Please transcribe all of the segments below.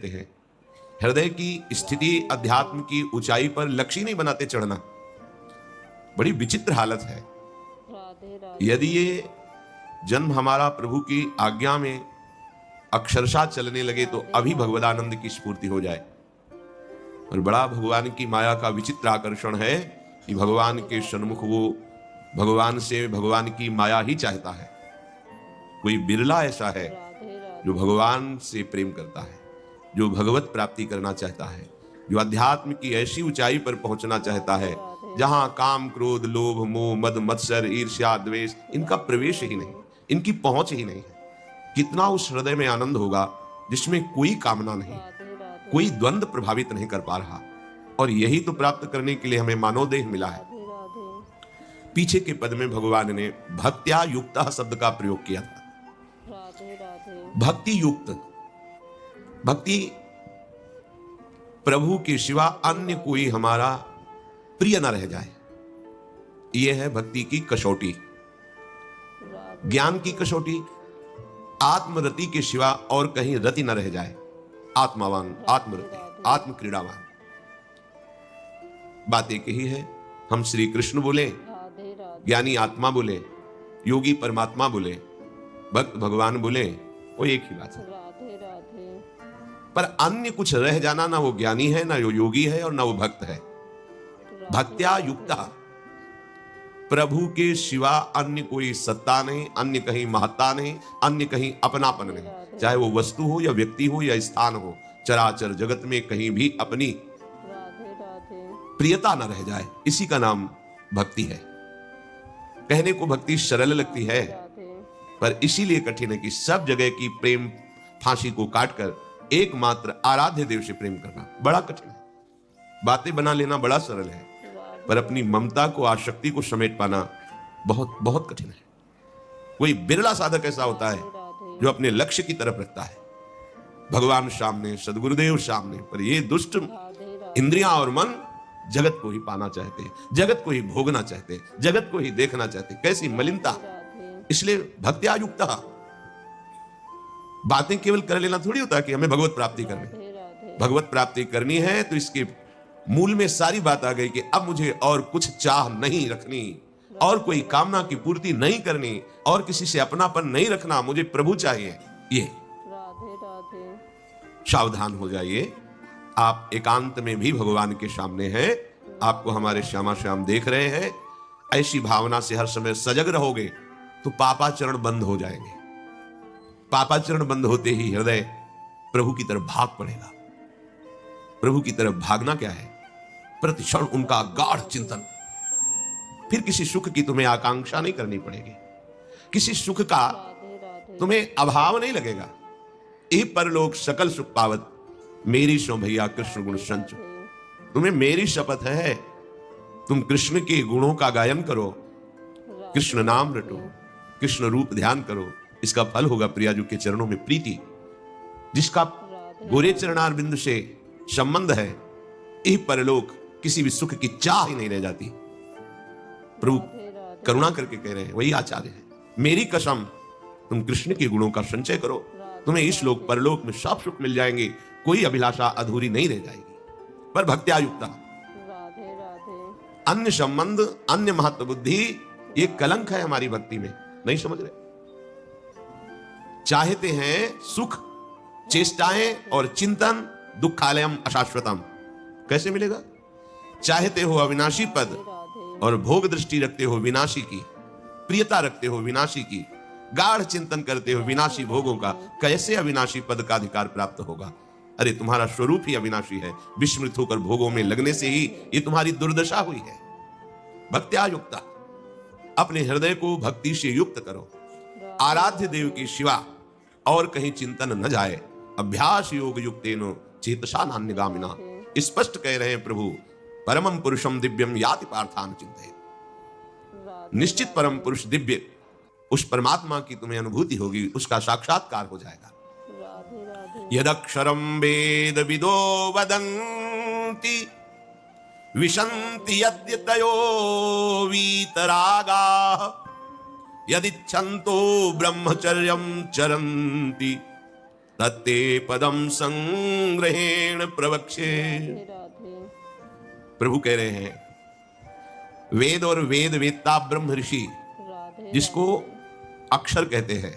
कहते हैं। हृदय की स्थिति अध्यात्म की ऊंचाई पर लक्ष्य नहीं बनाते चढ़ना। बड़ी विचित्र हालत है। राधे राधे। यदि ये जन्म हमारा प्रभु की आज्ञा में अक्षरशः चलने लगे तो अभी भगवदानंद की स्फूर्ति हो जाए। और बड़ा भगवान की माया का विचित्र आकर्षण है कि भगवान के सन्मुख वो भगवान से भगवान की माया ही चाहता है। कोई बिरला ऐसा है राधे राधे। जो भगवान से प्रेम करता है, जो भगवत प्राप्ति करना चाहता है, जो अध्यात्म की ऐसी ऊंचाई पर पहुंचना चाहता है जहां काम क्रोध लोभ मोह मद मत्सर ईर्ष्या द्वेष इनका प्रवेश ही नहीं, इनकी पहुंच ही नहीं है। कितना उस हृदय में आनंद होगा जिसमें कोई कामना नहीं, राधे राधे। कोई द्वंद्व प्रभावित नहीं कर पा रहा। और यही तो प्राप्त करने के लिए हमें मानव देह मिला है। राधे राधे। पीछे के पद में भगवान ने भक्त्या युक्तः शब्द का प्रयोग किया था। राधे राधे। भक्ति युक्त, भक्ति प्रभु के सिवा अन्य कोई हमारा प्रिय न रह जाए, यह है भक्ति की कसौटी। राधे ज्ञान की कसौटी, आत्मरति के सिवा और कहीं रति न रह जाए। आत्मावान, आत्मरति, आत्म क्रीड़ावान। बात एक ही है। हम श्री कृष्ण बोले, राधे राधे। ज्ञानी आत्मा बोले, योगी परमात्मा बोले, भक्त भगवान बोले, वो एक ही बात है। राधे राधे। पर अन्य कुछ रह जाना, ना वो ज्ञानी है, ना वो योगी है और ना वो भक्त है। भक्त्या युक्ता, प्रभु के सिवा अन्य कोई सत्ता नहीं, अन्य कहीं महत्ता नहीं, अन्य कहीं अपनापन नहीं। चाहे वो वस्तु हो या व्यक्ति हो या स्थान हो, चराचर जगत में कहीं भी अपनी राधे राधे। प्रियता न रह जाए, इसी का नाम भक्ति है। कहने को भक्ति सरल लगती है, राधे पर इसीलिए कठिन है कि सब जगह की प्रेम फांसी को काटकर एकमात्र आराध्य देव से प्रेम करना बड़ा कठिन है। बातें बना लेना बड़ा सरल है, पर अपनी ममता को, आसक्ति को समेट पाना बहुत बहुत कठिन है। कोई बिरला साधक ऐसा होता है जो अपने लक्ष्य की तरफ रखता है, भगवान सामने, सदगुरुदेव सामने, पर ये दुष्ट इंद्रियां और मन जगत को ही पाना चाहते हैं, जगत को ही भोगना चाहते हैं, जगत को ही देखना चाहते हैं। कैसी मलिनता। इसलिए भक्त्या युक्ता, बातें केवल कर लेना थोड़ी होता कि हमें भगवत प्राप्ति करनी है। भगवत प्राप्ति करनी है तो इसके मूल में सारी बात आ गई कि अब मुझे और कुछ चाह नहीं रखनी, और कोई कामना की पूर्ति नहीं करनी, और किसी से अपनापन नहीं रखना, मुझे प्रभु चाहिए। ये राधे राधे। सावधान हो जाइए। आप एकांत में भी भगवान के सामने हैं, आपको हमारे श्यामा श्याम देख रहे हैं। ऐसी भावना से हर समय सजग रहोगे तो पापाचरण बंद हो जाएंगे। पापाचरण बंद होते ही हृदय प्रभु की तरफ भाग पड़ेगा। प्रभु की तरफ भागना क्या है? प्रतिक्षण उनका गाढ़ चिंतन। फिर किसी सुख की तुम्हें आकांक्षा नहीं करनी पड़ेगी, किसी सुख का तुम्हें अभाव नहीं लगेगा। ए परलोक सकल सुख पावत, मेरी सो भैया कृष्ण गुण संचो। तुम्हें मेरी शपथ है, तुम कृष्ण के गुणों का गायन करो, कृष्ण नाम रटो, कृष्ण रूप ध्यान करो। इसका फल होगा प्रियाजू के चरणों में प्रीति। जिसका गोरे चरणारविंद से संबंध है, यह परलोक किसी भी सुख की चाह ही नहीं रह जाती। प्रभु करुणा करके कह रहे हैं, वही आचार्य है, मेरी कसम तुम कृष्ण के गुणों का संचय करो, तुम्हें इस लोक परलोक में सब सुख मिल जाएंगे, कोई अभिलाषा अधूरी नहीं रह जाएगी। पर भक्त्या युक्ता, अन्य संबंध, अन्य महत्व बुद्धि, ये कलंक है हमारी भक्ति में। नहीं समझ रहे? चाहते हैं सुख, चेष्टाएं और चिंतन, दुखालयम अशाश्वतम। कैसे मिलेगा? चाहते हो अविनाशी पद और भोग दृष्टि रखते हो विनाशी की, प्रियता रखते हो विनाशी की, गाढ़ चिंतन करते हो विनाशी भोगों का, कैसे अविनाशी पद का अधिकार प्राप्त होगा? अरे तुम्हारा स्वरूप ही अविनाशी है, विस्मृत होकर भोगों में लगने से ही ये तुम्हारी दुर्दशा हुई है। भक्त्या युक्ता, अपने हृदय को भक्ति से युक्त करो, आराध्य देव की शिवा और कहीं चिंतन न जाए। अभ्यास योग युक्तेनो चेतसा नान्यगामिना। स्पष्ट कह रहे हैं प्रभु, परमं पुरुषम दिव्यम याति पार्थान चिंतये। निश्चित परम पुरुष दिव्य, उस परमात्मा की तुम्हें अनुभूति होगी, उसका साक्षात्कार हो जाएगा। यदक्षरम वेद विदो वदन्ति विशन्ति यद्यतयो वीतरागाः यदिच्छन्तो ब्रह्मचर्यं चरन्ति तत्ते पदम संग्रहेण प्रवक्षे। राधे राधे प्रभु कह रहे हैं वेद और वेद वेत्ता ब्रह्म ऋषि राधे जिसको अक्षर कहते हैं,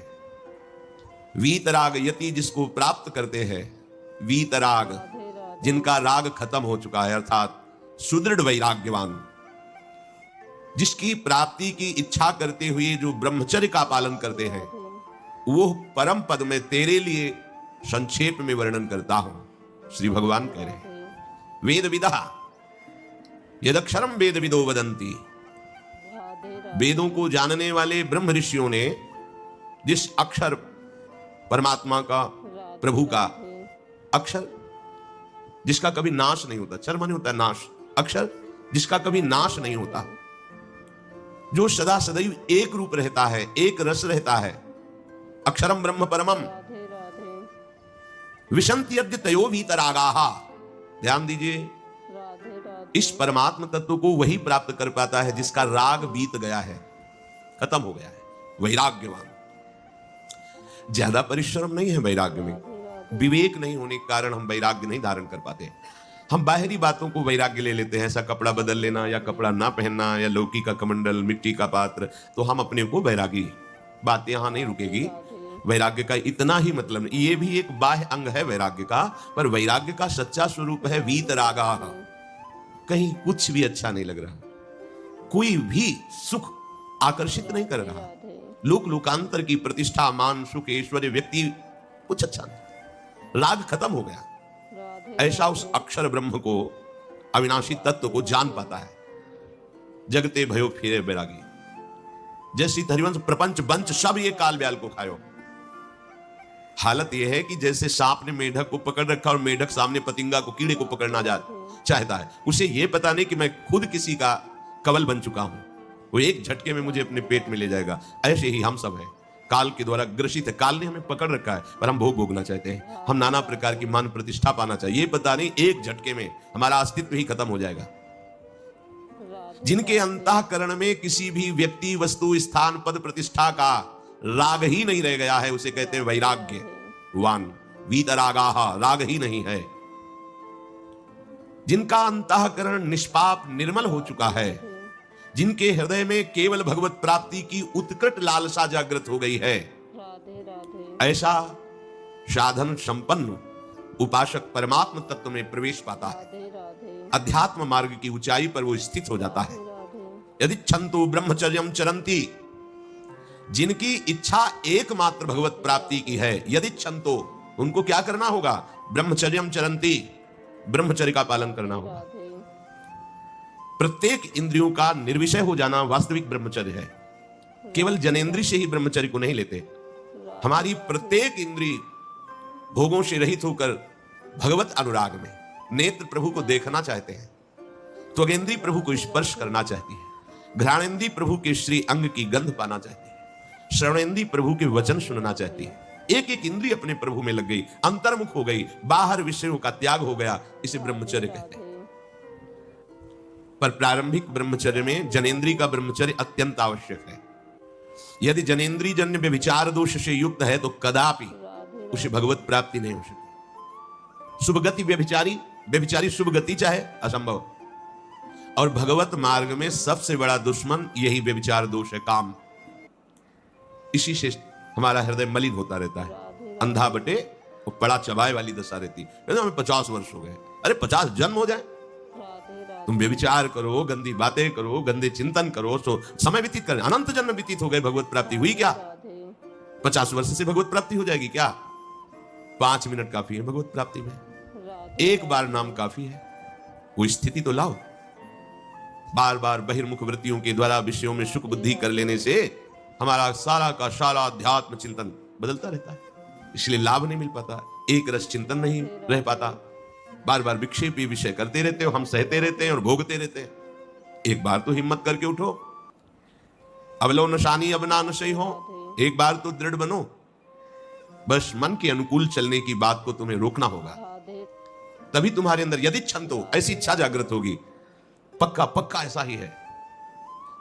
वीतराग यति जिसको प्राप्त करते हैं, वीतराग राधे राधे जिनका राग खत्म हो चुका है, अर्थात सुदृढ़ वैराग्यवान, जिसकी प्राप्ति की इच्छा करते हुए जो ब्रह्मचर्य का पालन करते हैं, वो परम पद में तेरे लिए संक्षेप में वर्णन करता हूं। श्री भगवान कह रहे हैं वेद विदा यदक्षरम वेद विदो वदंती। राधे राधे वेदों को जानने वाले ब्रह्म ऋषियों ने जिस अक्षर परमात्मा का, प्रभु का अक्षर जिसका कभी नाश नहीं होता, चर माने होता है नाश, अक्षर जिसका कभी नाश नहीं होता, जो सदा सदैव एक रूप रहता है, एक रस रहता है, अक्षरम ब्रह्म परमम राधे राधे विशंति यद्य तयो वीतरागाहा। ध्यान दीजिए, राधे राधे इस परमात्म तत्व को वही प्राप्त कर पाता है जिसका राग बीत गया है, खत्म हो गया है, वैराग्यवान। ज्यादा परिश्रम नहीं है वैराग्य में, विवेक नहीं होने के कारण हम वैराग्य नहीं धारण कर पाते। हम बाहरी बातों को वैराग्य ले लेते हैं, ऐसा कपड़ा बदल लेना या कपड़ा ना पहनना या लौकी का कमंडल, मिट्टी का पात्र, तो हम अपने को वैरागी। बात यहां नहीं रुकेगी। वैराग्य का इतना ही मतलब नहीं, ये भी एक बाह्य अंग है वैराग्य का, पर वैराग्य का सच्चा स्वरूप है वीतरागा। कहीं कुछ भी अच्छा नहीं लग रहा, कोई भी सुख आकर्षित नहीं कर रहा, लोक लोकांतर की प्रतिष्ठा, मान, सुख, ऐश्वर्य, व्यक्ति कुछ अच्छा नहीं, राग खत्म हो गया। ऐसा उस अक्षर ब्रह्म को, अविनाशी तत्व को जान पाता है। जगते भयो फिरे बैरागी, जैसी हरिवंश प्रपंच बंच सब ये काल ब्याल को खायो। हालत यह है कि जैसे सांप ने मेढक को पकड़ रखा और मेढक सामने पतिंगा को, कीड़े को पकड़ना चाहता है, उसे यह पता नहीं कि मैं खुद किसी का कवल बन चुका हूं, वो एक झटके में मुझे अपने पेट में ले जाएगा। ऐसे ही हम सब हैं, काल के द्वारा ग्रसित है। काल ने हमें पकड़ रखा है, पर हम भोग भोगना चाहते हैं, हम नाना प्रकार की मान प्रतिष्ठा पाना चाहिए। ये पता नहीं एक झटके में हमारा अस्तित्व ही खत्म हो जाएगा। जिनके अंतःकरण में किसी भी व्यक्ति, वस्तु, स्थान, पद, प्रतिष्ठा का राग ही नहीं रह गया है, उसे कहते हैं वैराग्यवान। वीतरागाहा, राग ही नहीं है। जिनका अंतःकरण निष्पाप निर्मल हो चुका है, जिनके हृदय में केवल भगवत प्राप्ति की उत्कट लालसा जागृत हो गई है, राधे राधे ऐसा साधन संपन्न उपासक परमात्म तत्व में प्रवेश पाता है। राधे राधे अध्यात्म मार्ग की ऊंचाई पर वो स्थित हो जाता है। राधे यदि छंतु ब्रह्मचर्यम चरंती, जिनकी इच्छा एकमात्र भगवत प्राप्ति की है, यदि छंतो, उनको क्या करना होगा? ब्रह्मचर्यम चरंती, ब्रह्मचर्य का पालन करना होगा। राधे प्रत्येक इंद्रियों का निर्विषय हो जाना वास्तविक ब्रह्मचर्य है। केवल जनेंद्रिय से ही ब्रह्मचर्य को नहीं लेते। हमारी प्रत्येक इंद्रिय भोगों से रहित होकर भगवत अनुराग में, नेत्र प्रभु को देखना चाहते हैं, त्वगेंद्रिय प्रभु को स्पर्श करना चाहती है, घ्राणेंद्रिय प्रभु के श्री अंग की गंध पाना चाहती है, श्रवणेंद्रिय प्रभु के वचन सुनना चाहती है। एक एक इंद्रिय अपने प्रभु में लग गई, अंतर्मुख हो गई, बाहर विषयों का त्याग हो गया। इसे ब्रह्मचर्य कहते हैं। पर प्रारंभिक ब्रह्मचर्य में जनेंद्रिय का ब्रह्मचर्य अत्यंत आवश्यक है। यदि जनेंद्रिय जन्य व्यभिचार दोष से युक्त है तो कदापि उसे भगवत प्राप्ति नहीं हो सकती। शुभ गति व्यभिचारी शुभ गति चाहे, असंभव। और भगवत मार्ग में सबसे बड़ा दुश्मन यही व्यभिचार दोष है, काम। इसी से हमारा हृदय मलिन होता रहता है, अंधा बटे वो पड़ा चबाए वाली दशा रहती है। हमें 50 वर्ष हो गए, अरे 50 जन्म हो जाए, तुम व्यभिचार करो, गंदी बातें करो, गंदे चिंतन करो, तो समय व्यतीत करें, अनंत जन्म व्यतीत हो गए, भगवत प्राप्ति हुई क्या? 50 वर्ष से भगवत प्राप्ति हो जाएगी क्या? 5 मिनट काफी है भगवत प्राप्ति में, एक बार नाम काफी है। वो स्थिति तो लाओ। बार बार बहिर्मुख वृत्तियों के द्वारा विषयों में सुख बुद्धि कर लेने से हमारा सारा का सारा अध्यात्म चिंतन बदलता रहता है, इसलिए लाभ नहीं मिल पाता, एक रस चिंतन नहीं रह पाता। बार बार विक्षेपी विषय करते रहते हो, हम सहते रहते हैं और भोगते रहते हैं। एक बार तो हिम्मत करके उठो, अब लो नशानी अब ना नशे हो, एक बार तो दृढ़ बनो। बस मन के अनुकूल चलने की बात को तुम्हें रोकना होगा, तभी तुम्हारे अंदर यदि छंतो ऐसी इच्छा जागृत होगी। पक्का पक्का ऐसा ही है।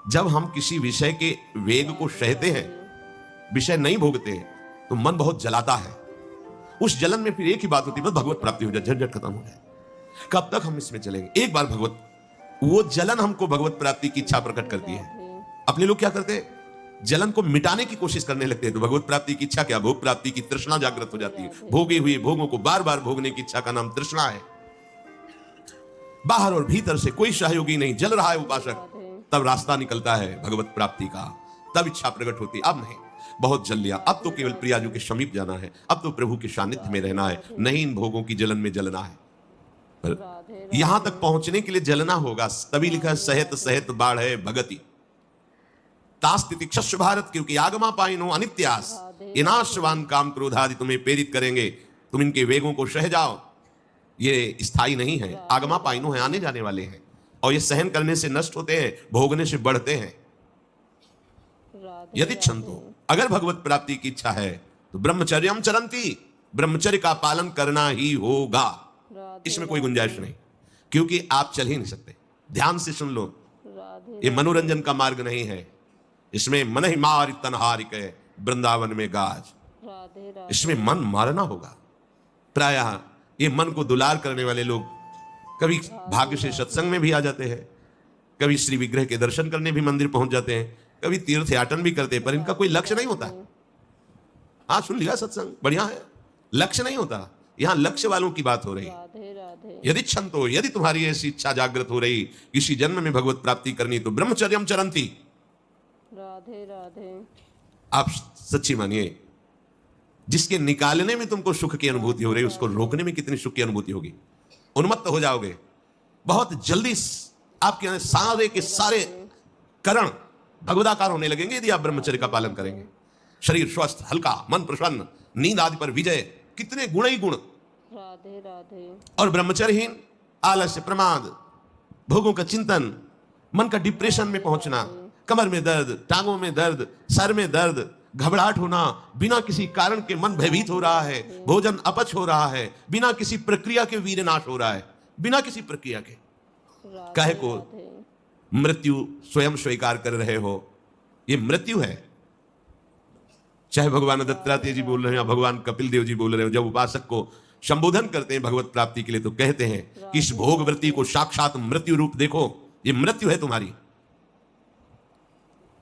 जब हम किसी विषय के वेग को सहते हैं, विषय नहीं भोगते, तो मन बहुत जलाता है उस जलन में फिर एक ही बात होती है, बस भगवत प्राप्ति हो जाए, झंझट खत्म हो जाए। कब तक हम इसमें चलेंगे? एक बार भगवत, वो जलन हमको भगवत प्राप्ति की इच्छा प्रकट करती है। अपने लोग क्या करते हैं, जलन को मिटाने की कोशिश करने लगते हैं, तो भगवत प्राप्ति की इच्छा क्या, भोग प्राप्ति की तृष्णा जागृत हो जाती है। भोगे हुए भोगों को बार बार भोगने की इच्छा का नाम तृष्णा है। बाहर और भीतर से कोई सहयोगी नहीं, जल रहा है उपासक, तब रास्ता निकलता है भगवत प्राप्ति का, तब इच्छा प्रकट होती। अब नहीं, बहुत जल लिया, अब तो केवल प्रियाजू के समीप जाना है, अब तो प्रभु के सानिध्य में रहना है, नहीं इन भोगों की जलन में जलना है। पर यहां तक पहुंचने के लिए जलना होगा, तभी लिखा है सहित सहित बाढ़ है भगति तास्तिति क्षस्य भारत, क्योंकि आगमा पाइनो अनित्यास, ये नाशवान काम क्रोध आदि तुम्हें प्रेरित करेंगे, तुम इनके वेगों को सह जाओ, ये स्थायी नहीं है। आगमा पाइनो है, आने जाने वाले हैं, और ये सहन करने से नष्ट होते हैं, भोगने से बढ़ते हैं। यदि क्षंतो, अगर भगवत प्राप्ति की इच्छा है तो ब्रह्मचर्यम चरंती, ब्रह्मचर्य का पालन करना ही होगा, इसमें कोई गुंजाइश नहीं, क्योंकि आप चल ही नहीं सकते। ध्यान से सुन लो, ये मनोरंजन का मार्ग नहीं है, इसमें मन ही मार तनहारिक है वृंदावन में गाज, इसमें मन मारना होगा। प्रायः ये मन को दुलार करने वाले लोग कभी भाग्य से सत्संग में भी आ जाते हैं, कभी श्री विग्रह के दर्शन करने भी मंदिर पहुंच जाते हैं, कभी तीर्थ याटन भी करते हैं, पर इनका कोई लक्ष्य नहीं होता। हाँ, सुन लिया, सत्संग बढ़िया है, लक्ष्य नहीं होता। यहां लक्ष्य वालों की बात हो रही है। यदि क्षंतो, यदि तुम्हारी ऐसी इच्छा जागृत हो रही किसी जन्म में भगवत प्राप्ति करनी, तो ब्रह्मचर्यम चरंती, राधे राधे, आप सच्ची मानिए, जिसके निकालने में तुमको सुख की अनुभूति हो रही है, उसको रोकने में कितनी सुख की अनुभूति होगी। उन्मत्त हो जाओगे बहुत जल्दी, आपके सारे के सारे करण भगवदाकार होने लगेंगे यदि आप ब्रह्मचर्य का पालन करेंगे। शरीर स्वस्थ, हल्का, मन प्रसन्न, नींद आदि पर विजय, कितने गुण ही गुण। राधे राधे, और ब्रह्मचर्यहीन आलस्य, प्रमाद, भोगों का चिंतन, मन का डिप्रेशन में पहुंचना, कमर में दर्द, टांगों में दर्द, सर में दर्द, घबराहट होना, बिना किसी कारण के मन भयभीत हो रहा है, भोजन अपच हो रहा है, बिना किसी प्रक्रिया के वीरनाश हो रहा है, बिना किसी प्रक्रिया के। काहे को मृत्यु स्वयं स्वीकार कर रहे हो, ये मृत्यु है। चाहे भगवान दत्तात्रेय जी बोल रहे हैं या भगवान कपिल देव जी बोल रहे हो, जब उपासक को संबोधन करते हैं भगवत प्राप्ति के लिए, तो कहते हैं कि इस भोग वृत्ति को साक्षात मृत्यु रूप देखो, ये मृत्यु है तुम्हारी।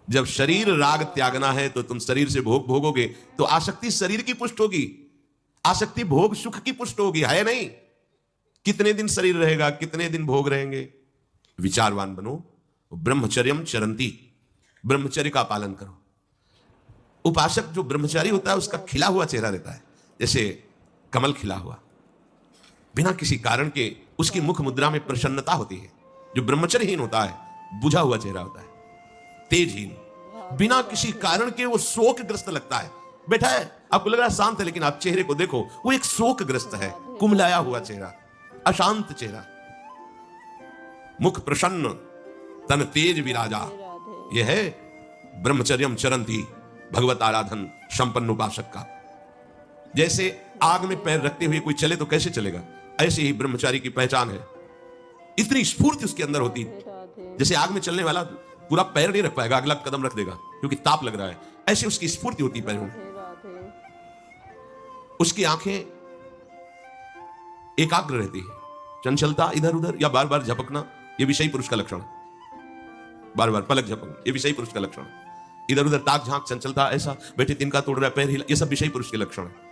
जब शरीर राग त्यागना है तो तुम शरीर से भोग भोगोगे, तो आसक्ति शरीर की पुष्ट होगी, आसक्ति भोग सुख की पुष्ट होगी, है नहीं। कितने दिन शरीर रहेगा, कितने दिन भोग रहेंगे। विचारवान बनो, ब्रह्मचर्यम चरंती, ब्रह्मचर्य का पालन करो। उपासक जो ब्रह्मचारी होता है उसका खिला हुआ चेहरा रहता है, जैसे कमल खिला हुआ, बिना किसी कारण के उसकी मुख मुद्रा में प्रसन्नता होती है। जो ब्रह्मचर्यहीन होता है बुझा हुआ चेहरा होता है, तेजहीन, बिना किसी कारण के वो शोकग्रस्त लगता है। बैठा है, आपको लग रहा है शांत है, लेकिन आप चेहरे को देखो, वो एक शोकग्रस्त है, कुमलाया हुआ चेहरा, अशांत चेहरा, मुख प्रसन्न, तन तेज विराजा। यह है ब्रह्मचर्यम चरंती, भगवत आराधन संपन्न उपासक का। जैसे आग में पैर रखते हुए कोई चले तो कैसे चलेगा, ऐसे ही ब्रह्मचारी की पहचान है। इतनी स्फूर्ति उसके अंदर होती, जैसे आग में चलने वाला पूरा पैर नहीं रख पाएगा, अगला कदम रख देगा क्योंकि ताप लग रहा है, ऐसे उसकी स्फूर्ति होती पैरों में। उसकी आंखें एकाग्र रहती है, चंचलता इधर उधर या बार बार झपकना, यह विषयी पुरुष का लक्षण है। बार बार पलक झपकना, यह विषयी पुरुष का लक्षण है। इधर उधर ताक झांक, चंचलता, ऐसा बैठे तिनका तोड़ रहा है, पैर हिला, ये सब विषयी पुरुष के लक्षण है।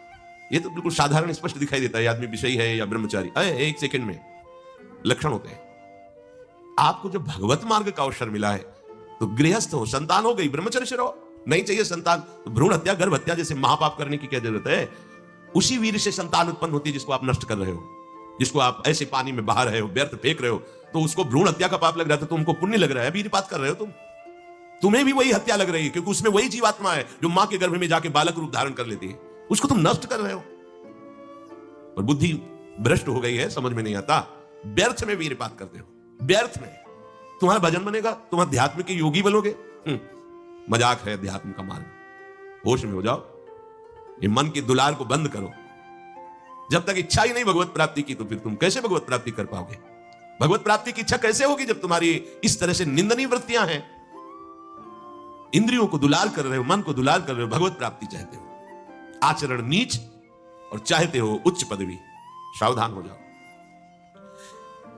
ये तो बिल्कुल साधारण स्पष्ट दिखाई देता है आदमी विषयी है या ब्रह्मचारी, एक सेकंड में लक्षण होते हैं। आपको जब भगवत मार्ग का अवसर मिला है तो गृहस्थ हो, संतान हो गई, ब्रह्मचर्य से रहो। नहीं चाहिए संतान तो भ्रूण हत्या, गर्भ हत्या जैसे महापाप करने की क्या जरूरत है। उसी वीर से संतान उत्पन्न होती है जिसको आप नष्ट कर रहे हो, जिसको आप ऐसे पानी में बहा रहे हो, व्यर्थ फेंक रहे हो, तो उसको भ्रूण हत्या का पाप लग रहा है, तो तुमको पुण्य लग रहा है, वीरपात कर रहे हो तुम्हें भी वही हत्या लग रही है, क्योंकि उसमें वही जीवात्मा है जो मां के गर्भ में जाके बालक रूप धारण कर लेती है, उसको तुम नष्ट कर रहे हो। और बुद्धि भ्रष्ट हो गई है, समझ में नहीं आता, व्यर्थ में वीरपात करते हो, व्यर्थ में। तुम्हारा भजन बनेगा, तुम अध्यात्म के योगी बनोगे, मजाक है अध्यात्म का मार्ग। होश में हो जाओ, ये मन की दुलार को बंद करो। जब तक इच्छा ही नहीं भगवत प्राप्ति की, तो फिर तुम कैसे भगवत प्राप्ति कर पाओगे। भगवत प्राप्ति की इच्छा कैसे होगी जब तुम्हारी इस तरह से निंदनीय वृत्तियां हैं। इंद्रियों को दुलार कर रहे हो, मन को दुलार कर रहे हो, भगवत प्राप्ति चाहते हो। आचरण नीच और चाहते हो उच्च पदवी, सावधान हो जाओ।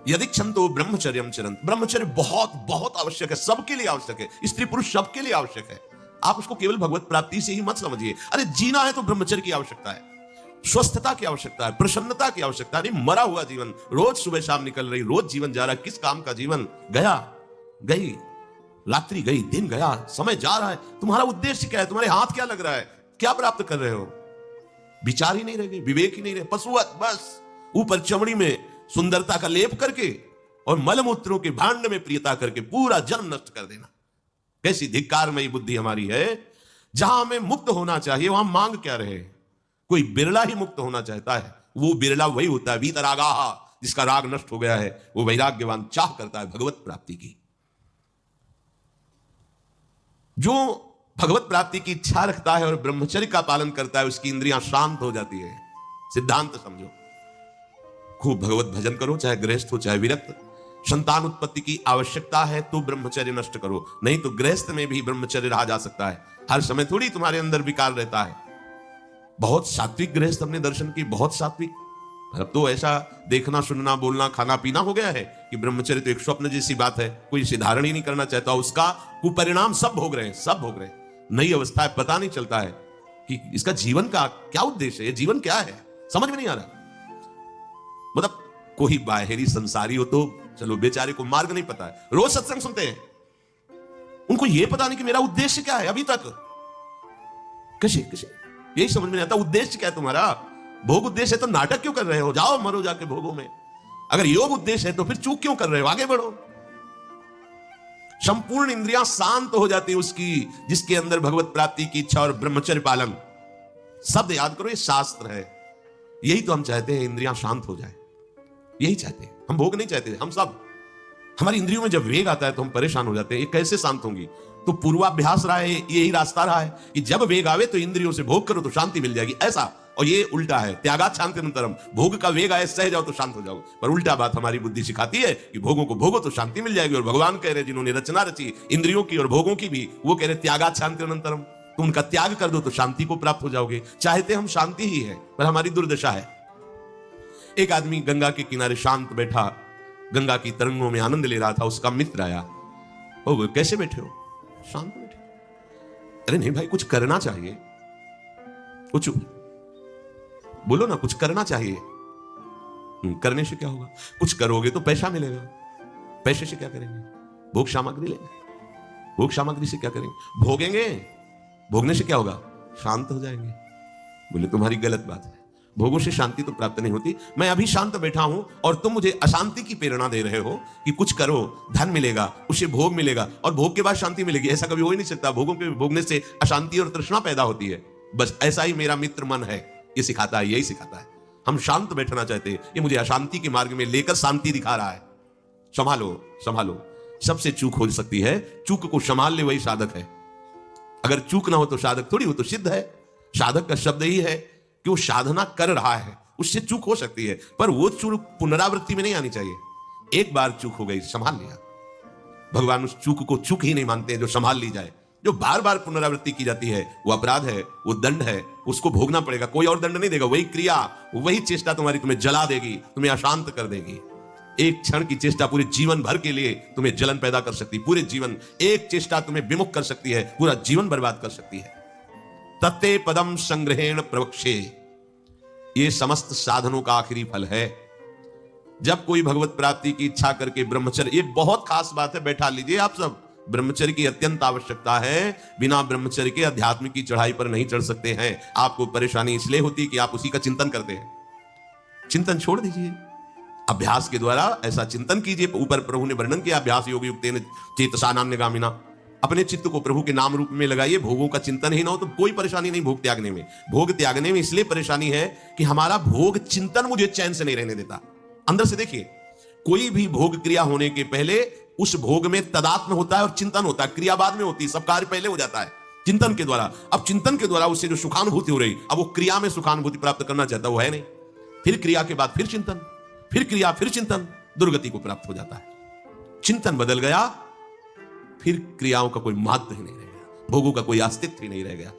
यदि क्षमतो ब्रह्मचर्यम चरंत, ब्रह्मचर्य बहुत बहुत आवश्यक है, सबके लिए आवश्यक है, स्त्री पुरुष सबके लिए आवश्यक है। आप उसको केवल भगवत प्राप्ति से ही मत समझिए। अरे जीना है तो ब्रह्मचर्य की आवश्यकता है, स्वस्थता की आवश्यकता है, प्रसन्नता की आवश्यकता है। मरा हुआ जीवन, रोज सुबह शाम निकल रही, रोज जीवन जा रहा है, किस काम का जीवन? गया, गई रात्रि, गई दिन, गया समय जा रहा है। तुम्हारा उद्देश्य क्या है? तुम्हारे हाथ क्या लग रहा है? क्या प्राप्त कर रहे हो? विचार ही नहीं रह गए, विवेक ही नहीं रहे, पशुवत बस ऊपर चमड़ी में सुंदरता का लेप करके और मलमूत्रों के भांड में प्रियता करके पूरा जन्म नष्ट कर देना। कैसी धिक्कारमयी बुद्धि हमारी है। जहां हमें मुक्त होना चाहिए वहां मांग क्या रहे? कोई बिरला ही मुक्त होना चाहता है, वो बिरला वही होता है वीतरागाहा, जिसका राग नष्ट हो गया है, वो वैराग्यवान चाह करता है भगवत प्राप्ति की। जो भगवत प्राप्ति की इच्छा रखता है और ब्रह्मचर्य का पालन करता है, उसकी इंद्रियां शांत हो जाती है। सिद्धांत समझो, खूब भगवत भजन करो, चाहे गृहस्थ हो चाहे विरक्त। संतान उत्पत्ति की आवश्यकता है तो ब्रह्मचर्य नष्ट करो, नहीं तो गृहस्थ में भी ब्रह्मचर्य रहा जा सकता है। हर समय थोड़ी तुम्हारे अंदर विकार रहता है। बहुत सात्विक गृहस्थ हमने दर्शन की, बहुत सात्विक। अब तो ऐसा देखना सुनना बोलना खाना पीना हो गया है कि ब्रह्मचर्य तो एक स्वप्न जैसी बात है, कोई इसे धारण ही नहीं करना चाहता। उसका कुपरिणाम सब भोग रहे हैं, सब भोग रहे हैं। नई अवस्था है, पता नहीं चलता है कि इसका जीवन का क्या उद्देश्य है, जीवन क्या है, समझ में नहीं आ रहा। मतलब कोई बाहरी संसारी हो तो चलो, बेचारे को मार्ग नहीं पता है, रोज सत्संग सुनते हैं, उनको यह पता नहीं कि मेरा उद्देश्य क्या है। अभी तक कैसे कैसे यही समझ में नहीं आता, उद्देश्य क्या है तुम्हारा? भोग उद्देश्य है तो नाटक क्यों कर रहे हो? जाओ मरो जाके भोगों में। अगर योग उद्देश्य है तो फिर चूक क्यों कर रहे हो? आगे बढ़ो। संपूर्ण इंद्रियां शांत हो जाती है उसकी, जिसके अंदर भगवत प्राप्ति की इच्छा और ब्रह्मचर्य पालन। शब्द याद करो, ये शास्त्र है। यही तो हम चाहते हैं, इंद्रियां शांत हो जाए, यही चाहते हैं हम। भोग नहीं चाहते हम सब। हमारी इंद्रियों में जब वेग आता है तो हम परेशान हो जाते हैं, ये कैसे शांत होंगी? तो पूर्वाभ्यास रहा है, यही रास्ता रहा है कि जब वेग आवे तो इंद्रियों से भोग करो तो शांति मिल जाएगी, ऐसा। और ये उल्टा है, त्यागात शांतिरंतरम। भोग का वेग आए, सह जाओ तो शांत हो जाओ। पर उल्टा बात हमारी बुद्धि सिखाती है कि भोगों को भोगो तो शांति मिल जाएगी। और भगवान कह रहे जिन्होंने रचना रची इंद्रियों की और भोगों की भी, वो कह रहे त्यागात शांतिरंतरम, तो उनका त्याग कर दो तो शांति को प्राप्त हो जाओगे। चाहते हम शांति ही है, पर हमारी दुर्दशा है। एक आदमी गंगा के किनारे शांत बैठा, गंगा की तरंगों में आनंद ले रहा था। उसका मित्र आया, ओ कैसे बैठे हो? शांत बैठे। अरे नहीं भाई, कुछ करना चाहिए। कुछ बोलो ना, कुछ करना चाहिए। करने से क्या होगा? कुछ करोगे तो पैसा मिलेगा। पैसे से क्या करेंगे? भोग सामग्री लेंगे। भोग सामग्री से क्या करेंगे? भोगेंगे। भोगने से क्या होगा? शांत हो जाएंगे। बोले तुम्हारी गलत बात है, भोगों से शांति तो प्राप्त नहीं होती। मैं अभी शांत बैठा हूं और तुम मुझे अशांति की प्रेरणा दे रहे हो कि कुछ करो, धन मिलेगा, उससे भोग मिलेगा और भोग के बाद शांति मिलेगी। ऐसा कभी हो ही नहीं सकता। भोगों के भोगने से अशांति और तृष्णा पैदा होती है। बस ऐसा ही मेरा मित्र मन है, ये सिखाता है, यही सिखाता है। हम शांत बैठना चाहते हैं, ये मुझे अशांति के मार्ग में लेकर शांति दिखा रहा है। संभालो संभालो। सबसे चूक हो सकती है, चूक को संभाल ले वही साधक है। अगर चूक ना हो तो साधक थोड़ी, वो तो सिद्ध है। साधक का शब्द ही है कि वो साधना कर रहा है, उससे चूक हो सकती है, पर वो चूक पुनरावृत्ति में नहीं आनी चाहिए। एक बार चूक हो गई, संभाल लिया। भगवान उस चूक को चूक ही नहीं मानते जो संभाल ली जाए। जो बार बार पुनरावृत्ति की जाती है वो अपराध है, वो दंड है, उसको भोगना पड़ेगा। कोई और दंड नहीं देगा। वही क्रिया, वही चेष्टा तुम्हारी तुम्हें जला देगी, तुम्हें अशांत कर देगी। एक क्षण की चेष्टा पूरे जीवन भर के लिए तुम्हें जलन पैदा कर सकती है। पूरे जीवन एक चेष्टा तुम्हें विमुख कर सकती है, पूरा जीवन बर्बाद कर सकती है। तत्ते पदम संग्रहेण प्रवक्षे, ये समस्त साधनों का आखिरी फल है। जब कोई भगवत प्राप्ति की इच्छा करके ब्रह्मचर्य, ये बहुत खास बात है, बैठा लीजिए आप सब। ब्रह्मचर्य की अत्यंत आवश्यकता है। बिना ब्रह्मचर्य के अध्यात्म की चढ़ाई पर नहीं चढ़ सकते हैं। आपको परेशानी इसलिए होती है कि आप उसी का चिंतन करते हैं। चिंतन छोड़ दीजिए, अभ्यास के द्वारा ऐसा चिंतन कीजिए। ऊपर प्रभु ने वर्णन किया, अभ्यास योग युक्तेन चेतसा नान्यगामिना। अपने चित्त को प्रभु के नाम रूप में लगाइए। भोगों का चिंतन ही ना हो तो कोई परेशानी नहीं भोग त्यागने में। भोग त्यागने में इसलिए परेशानी है कि हमारा भोग चिंतन मुझे चैन से नहीं रहने देता। अंदर से देखिए, कोई भी भोग क्रिया होने के पहले उस भोग में तदात्म होता है और चिंतन होता है। क्रिया बाद में होती है, सब कार्य पहले हो जाता है चिंतन के द्वारा। अब चिंतन के द्वारा उससे जो सुखानुभूति हो रही, अब वो क्रिया में सुखानुभूति प्राप्त करना चाहता, वो है नहीं। फिर क्रिया के बाद फिर चिंतन, फिर क्रिया, फिर चिंतन, दुर्गति को प्राप्त हो जाता है। चिंतन बदल गया, फिर क्रियाओं का कोई महत्व ही नहीं रह गया, भोगों का कोई अस्तित्व ही नहीं रह गया।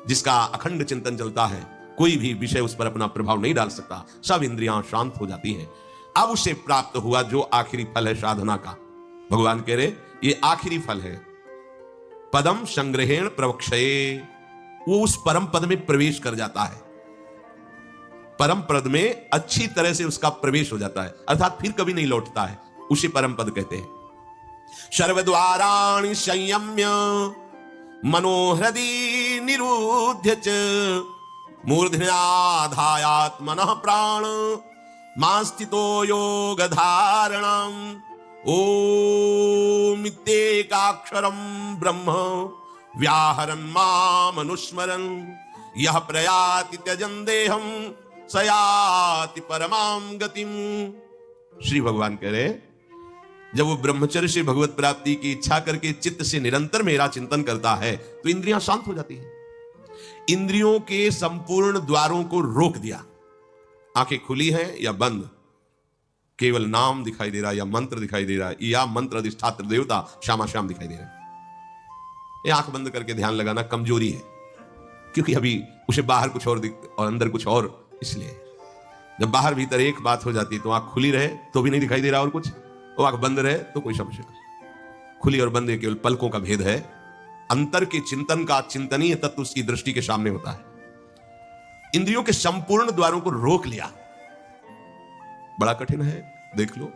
जिसका अखंड चिंतन चलता है, कोई भी विषय उस पर अपना प्रभाव नहीं डाल सकता, सब इंद्रियां शांत हो जाती हैं। अब उसे प्राप्त हुआ जो आखिरी फल है साधना का। भगवान कह रहे ये आखिरी फल है, पदम संग्रहेण प्रवक्षये। वो उस परम पद में प्रवेश कर जाता है, परम पद में अच्छी तरह से उसका प्रवेश हो जाता है, अर्थात फिर कभी नहीं लौटता है। उसे परम पद कहते हैं। सर्वद्वाराणि संयम्य मनोहृदि निरुध्य च मूर्धन्याधायात्मनः प्राण मास्थितो योग धारणम ओम इत्येकाक्षरम ब्रह्म व्याहरन् मामनुस्मरन् यह प्रयाति त्यजन् देहं सयाति परमां गतिम। श्री भगवान कह रहे जब वो ब्रह्मचर्य से भगवत प्राप्ति की इच्छा करके चित्त से निरंतर मेरा चिंतन करता है तो इंद्रियां शांत हो जाती हैं। इंद्रियों के संपूर्ण द्वारों को रोक दिया, आंखें खुली हैं या बंद, केवल नाम दिखाई दे रहा है या मंत्र दिखाई दे रहा है या मंत्र अधिष्ठात्र देवता श्यामा श्याम दिखाई दे रहा है। ये आंख बंद करके ध्यान लगाना कमजोरी है, क्योंकि अभी उसे बाहर कुछ और और अंदर कुछ और। इसलिए जब बाहर भीतर एक बात हो जाती है तो आंख खुली रहे तो भी नहीं दिखाई दे रहा और कुछ, वो आंख बंद रहे तो कोई समस्या नहीं। खुली और बंद केवल पलकों का भेद है। अंतर के चिंतन का चिंतनीय तत्व उसकी दृष्टि के सामने होता है। इंद्रियों के संपूर्ण द्वारों को रोक लिया, बड़ा कठिन है, देख लो,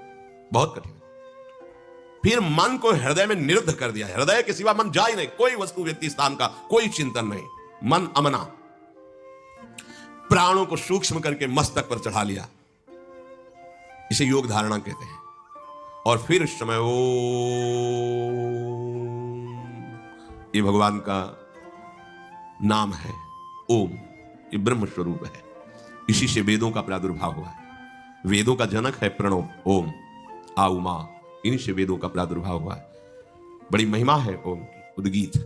बहुत कठिन है। फिर मन को हृदय में निरुद्ध कर दिया, हृदय के सिवा मन जा ही नहीं, कोई वस्तु व्यक्ति स्थान का कोई चिंतन नहीं, मन अमना। प्राणों को सूक्ष्म करके मस्तक पर चढ़ा लिया, इसे योग धारणा कहते हैं। और फिर इस समय ये भगवान का नाम है ओम, ये ब्रह्म स्वरूप है। इसी से वेदों का प्रादुर्भाव हुआ है। वेदों का जनक है प्रणव ओम, आ उमा, इन्हीं से वेदों का प्रादुर्भाव हुआ है। बड़ी महिमा है ओम की, उद्गीत।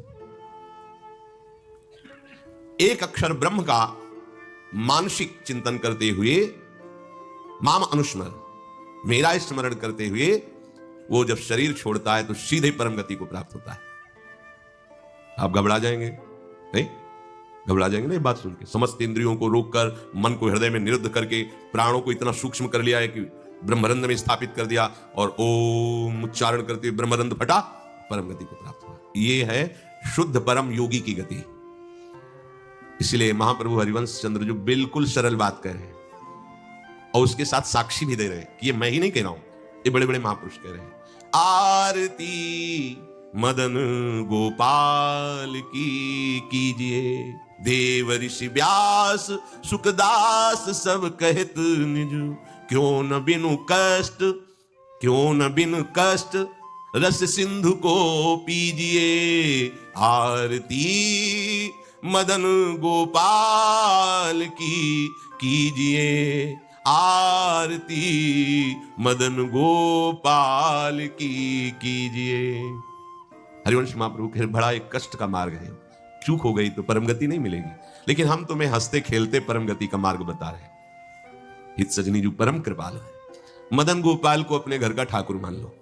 एक अक्षर ब्रह्म का मानसिक चिंतन करते हुए, माम अनुस्मर, मेरा स्मरण करते हुए वो जब शरीर छोड़ता है तो सीधे परम गति को प्राप्त होता है। आप घबरा जाएंगे नहीं? घबरा जाएंगे नहीं बात सुन के? समस्त इंद्रियों को रोककर, मन को हृदय में निरुद्ध करके, प्राणों को इतना सूक्ष्म कर लिया है कि ब्रह्मरंध्र में स्थापित कर दिया, और ओम उच्चारण करते हुए ब्रह्मरंध्र फटा, परम गति को प्राप्त हुआ। ये है शुद्ध परम योगी की गति। इसलिए महाप्रभु हरिवंश चंद्र जो बिल्कुल सरल बात कह रहे हैं और उसके साथ साक्षी भी दे रहे हैं कि ये मैं ही नहीं कह रहा हूं, ये बड़े बड़े महापुरुष कह रहे हैं। आरती मदन गोपाल की कीजिए, देव ऋषि व्यास सुखदास सब कहत निज, क्यों न बिनु कष्ट, क्यों न बिनु कष्ट रस सिंधु को पीजिए। आरती मदन गोपाल की कीजिए, आरती मदन गोपाल की कीजिए। हरिवंश महाप्रभु के बड़ा एक कष्ट का मार्ग है, चूक हो गई तो परम गति नहीं मिलेगी, लेकिन हम तुम्हें हंसते खेलते परम गति का मार्ग बता रहे हैं। हित सजनी जो परम कृपाल है, मदन गोपाल को अपने घर का ठाकुर मान लो।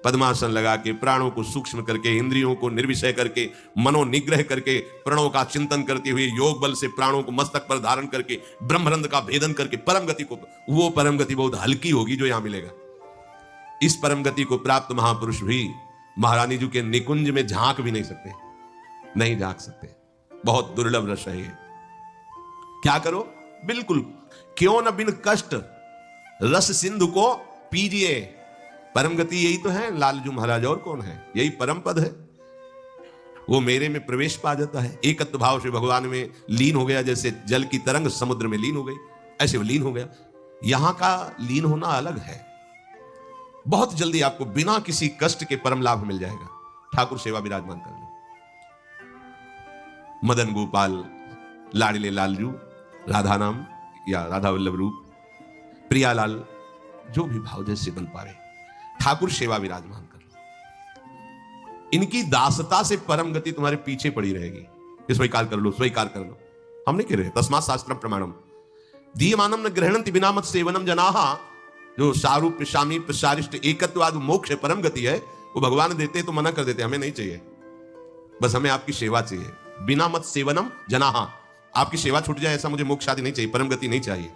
पद्मासन लगा के, प्राणों को सूक्ष्म करके, इंद्रियों को निर्विषय करके, मनोनिग्रह करके, प्रणों का चिंतन करते हुए, योग बल से प्राणों को मस्तक पर धारण करके, ब्रह्मरंध्र का भेदन करके परम गति को, वो परम गति बहुत हल्की होगी जो यहां मिलेगा। इस परम गति को प्राप्त महापुरुष भी महारानी जी के निकुंज में झांक भी नहीं सकते, नहीं झांक सकते, बहुत दुर्लभ रस है ये। क्या करो? बिल्कुल, क्यों न बिन कष्ट रस सिंधु को पीजिए। परम गति यही तो है लालजू महाराज, और कौन है? यही परम पद है। वो मेरे में प्रवेश पा जाता है, एकत्व भाव से भगवान में लीन हो गया, जैसे जल की तरंग समुद्र में लीन हो गई, ऐसे वो लीन हो गया। यहां का लीन होना अलग है। बहुत जल्दी आपको बिना किसी कष्ट के परम लाभ मिल जाएगा। ठाकुर सेवा विराजमान कर लो। मदन गोपाल, लाडले लालजू, राधा नाम या राधा वल्लभ रूप, प्रियालाल, जो भी भाव जैसे बन पावे, ठाकुर सेवा विराजमान कर लो। इनकी दासता से परम गति तुम्हारे पीछे पड़ी रहेगी। स्वीकार कर लो, स्वीकार कर लो। हम नहीं कह रहे, तस्मात् शास्त्रम प्रमाणम दीयमानम न ग्रहणन्ति बिना मत सेवनम जनाहा। जो सारूप्य सामीप्य सारिष्ट एकत्वाद मोक्ष परम गति है, वो भगवान देते हैं तो मना कर देते, हमें नहीं चाहिए, बस हमें आपकी सेवा चाहिए। बिना मत सेवनम जनाहा, आपकी सेवा छूट जाए ऐसा मुझे मोक्ष आदि नहीं चाहिए, परम गति नहीं चाहिए।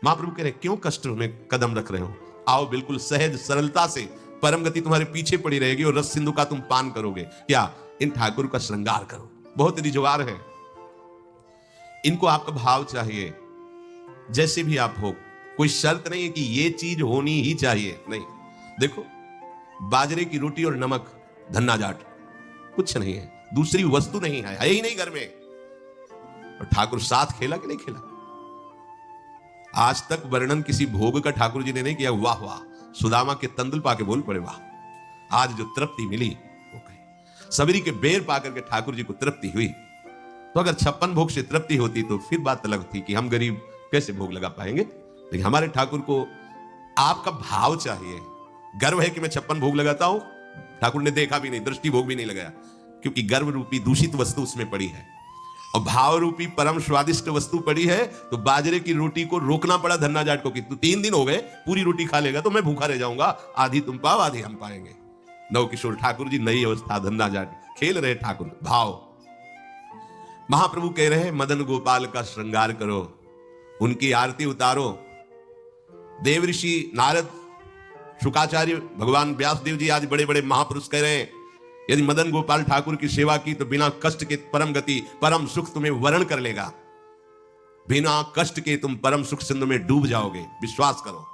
महाप्रभु कह रहे क्यों कष्ट में कदम रख रहे हो, आओ बिल्कुल सहज सरलता से, परम गति तुम्हारे पीछे पड़ी रहेगी और रस सिंधु का तुम पान करोगे। क्या? इन ठाकुर का श्रृंगार करो। बहुत रिजवार है, इनको आपका भाव चाहिए। जैसे भी आप हो, कोई शर्त नहीं है कि ये चीज होनी ही चाहिए, नहीं। देखो, बाजरे की रोटी और नमक, धन्ना जाट, कुछ नहीं है, दूसरी वस्तु नहीं है ही नहीं घर में। और ठाकुर साथ खेला कि नहीं खेला? आज तक वर्णन किसी भोग का ठाकुर जी ने नहीं किया। वाह वाह, सुदामा के तंदुल पाके बोल पड़े वाह। आज जो तृप्ति मिली वो कही, सबरी के बेर पाकर के ठाकुर जी को तृप्ति हुई। तो अगर 56 भोग से तृप्ति होती तो फिर बात अलग थी कि हम गरीब कैसे भोग लगा पाएंगे। लेकिन हमारे ठाकुर को आपका भाव चाहिए। गर्व है कि मैं 56 भोग लगाता हूं, ठाकुर ने देखा भी नहीं, दृष्टि भोग भी नहीं लगाया, क्योंकि गर्व रूपी दूषित वस्तु उसमें पड़ी है और भाव रूपी परम स्वादिष्ट वस्तु पड़ी है। तो बाजरे की रोटी को रोकना पड़ा धन्ना जाट को कि तू 3 दिन हो गए पूरी रोटी खा लेगा तो मैं भूखा रह जाऊंगा, आधी तुम पाओ आधी हम पाएंगे। नवकिशोर ठाकुर जी, नई अवस्था, धन्ना जाट खेल रहे ठाकुर भाव। महाप्रभु कह रहे हैं मदन गोपाल का श्रृंगार करो, उनकी आरती उतारो। देव ऋषि नारद, शुकाचार्य, भगवान व्यासदेव जी आज बड़े बड़े महापुरुष कह रहे हैं यदि मदन गोपाल ठाकुर की सेवा की तो बिना कष्ट के परम गति, परम सुख तुम्हें वरण कर लेगा। बिना कष्ट के तुम परम सुख सिंधु में डूब जाओगे, विश्वास करो।